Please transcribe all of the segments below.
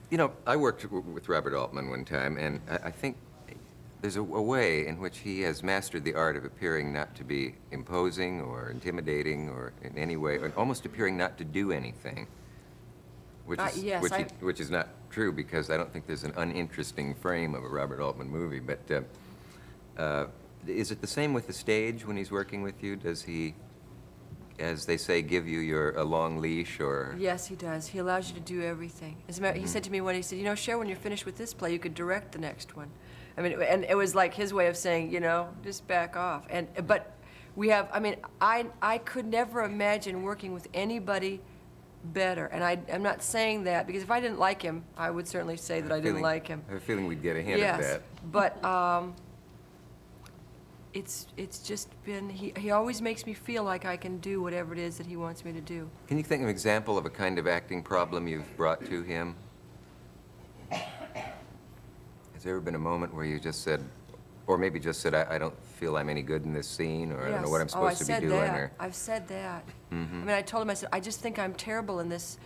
You know, I worked with Robert Altman one time, and I think there's a way in which he has mastered the art of appearing not to be imposing or intimidating or in any way, or almost appearing not to do anything, which is, Yes, which is not true, because I don't think there's an uninteresting frame of a Robert Altman movie. But is it the same with the stage when he's working with you? Does he, as they say, give you a long leash, or? Yes, he does. He allows you to do everything. As a matter, he said to me when he said, you know, Cher, when you're finished with this play, you could direct the next one. I mean, and it was like his way of saying, you know, just back off. But we have, I mean, I could never imagine working with anybody better. And I'm not saying that, because if I didn't like him, I would certainly say that I didn't like him. I have a feeling we'd get a hint of that. But it's just been, he always makes me feel like I can do whatever it is that he wants me to do. Can you think of an example of a kind of acting problem you've brought to him? Has there ever been a moment where you just said, or maybe just said, I don't feel I'm any good in this scene, or I don't know what I'm supposed to be doing? Or I've said that. I mean, I told him, I said, I just think I'm terrible in this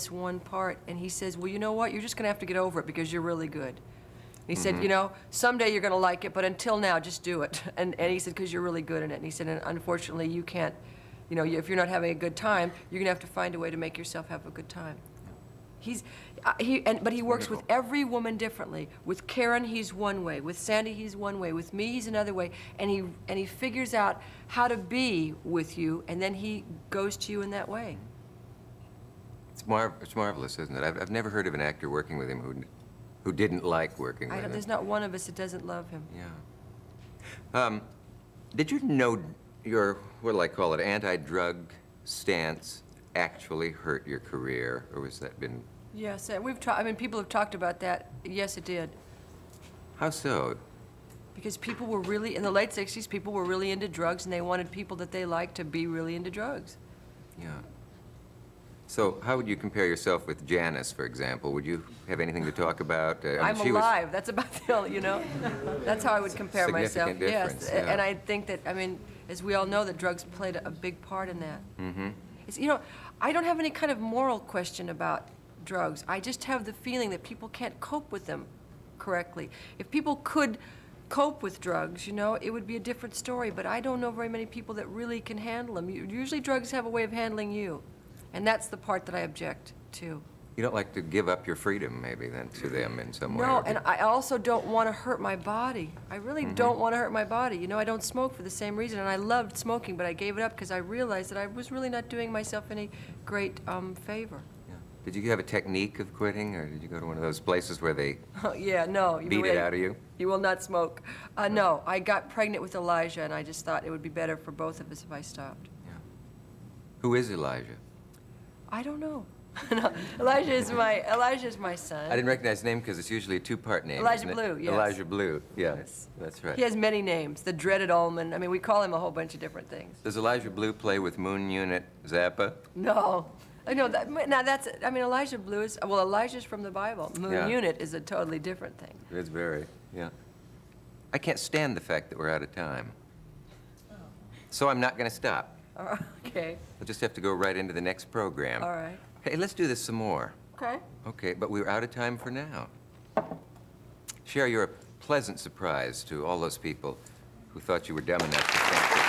one part. And he says, well, you know what? You're just going to have to get over it, because you're really good. And he said, you know, someday you're going to like it, but until now, just do it. And he said, because you're really good in it. And he said, and unfortunately, you can't, you know, if you're not having a good time, you're going to have to find a way to make yourself have a good time. But he works with every woman differently. With Karen, he's one way. With Sandy, he's one way. With me, he's another way. And he figures out how to be with you, and then he goes to you in that way. It's marvelous, isn't it? I've never heard of an actor working with him who didn't like working with him. There's not one of us that doesn't love him. Yeah. Did you know your, what do I call it, anti-drug stance actually hurt your career, or has that been? Yes, I mean, people have talked about that. Yes, it did. How so? Because people were really, in the late 60s, people were really into drugs, and they wanted people that they liked to be really into drugs. Yeah. So how would you compare yourself with Janice, for example? Would you have anything to talk about? I'm alive. That's about the only, you know? That's how I would compare myself. Difference, yes, yeah. And I think that, I mean, as we all know, that drugs played a big part in that. Mm-hmm. You know, I don't have any kind of moral question about drugs. I just have the feeling that people can't cope with them correctly. If people could cope with drugs, you know, it would be a different story, but I don't know very many people that really can handle them. Usually drugs have a way of handling you, and that's the part that I object to. You don't like to give up your freedom, maybe, then, to them in some way? No, and I also don't want to hurt my body. I really don't want to hurt my body. You know, I don't smoke for the same reason, and I loved smoking, but I gave it up because I realized that I was really not doing myself any great favor. Yeah. Did you have a technique of quitting, or did you go to one of those places where they Yeah, no. beat it out of you? You will not smoke. No, I got pregnant with Elijah, and I just thought it would be better for both of us if I stopped. Yeah. Who is Elijah? I don't know. No, Elijah is my son. I didn't recognize his name because it's usually a two-part name. Elijah isn't it? Blue, yes. Elijah Blue, yes, that's right. He has many names. The dreaded Altman. I mean, we call him a whole bunch of different things. Does Elijah Blue play with Moon Unit Zappa? No. No, now that's, I mean, Elijah Blue is, well, Elijah's from the Bible. Moon Unit is a totally different thing. It's very, yeah. I can't stand the fact that we're out of time. So I'm not going to stop. Okay. We'll just have to go right into the next program. All right. Hey, let's do this some more. Okay. Okay, but we're out of time for now. Cher, you're a pleasant surprise to all those people who thought you were dumb enough to think that